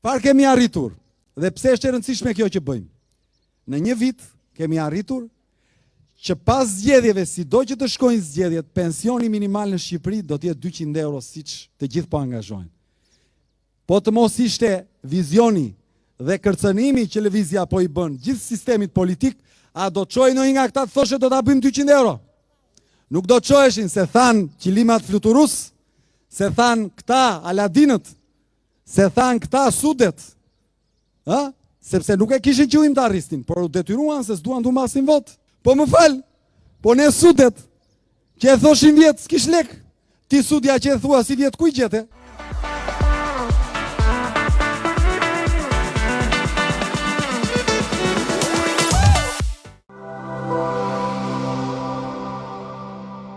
Çfarë kemi arritur? Dhe pse është e rëndësishme kjo që bëjmë? Në një vit kemi arritur që pas zgjedhjeve, sido që të shkojnë zgjedhjet, pensioni minimal në Shqipëri do të jetë 200 euro siç të gjithë po angazhohen. Po të mos ishte vizioni dhe kërcënimi që lëvizja po i bën gjithë sistemit politik, a do të çojë ndonjë nga këta të thoshte do ta bëjmë 200 euro? Nuk do të çoheshin, se than qilimat fluturus, se than këta Aladinët, se than këta Sudet, sepse nuk e kishin qëllim të arristin, por u detyruan se s'duan të mbasin vot. Po më fal, po ne Sudet, që e thoshin vjet s'kish lek, ti Sudja që e thua si vjet ku i gjete?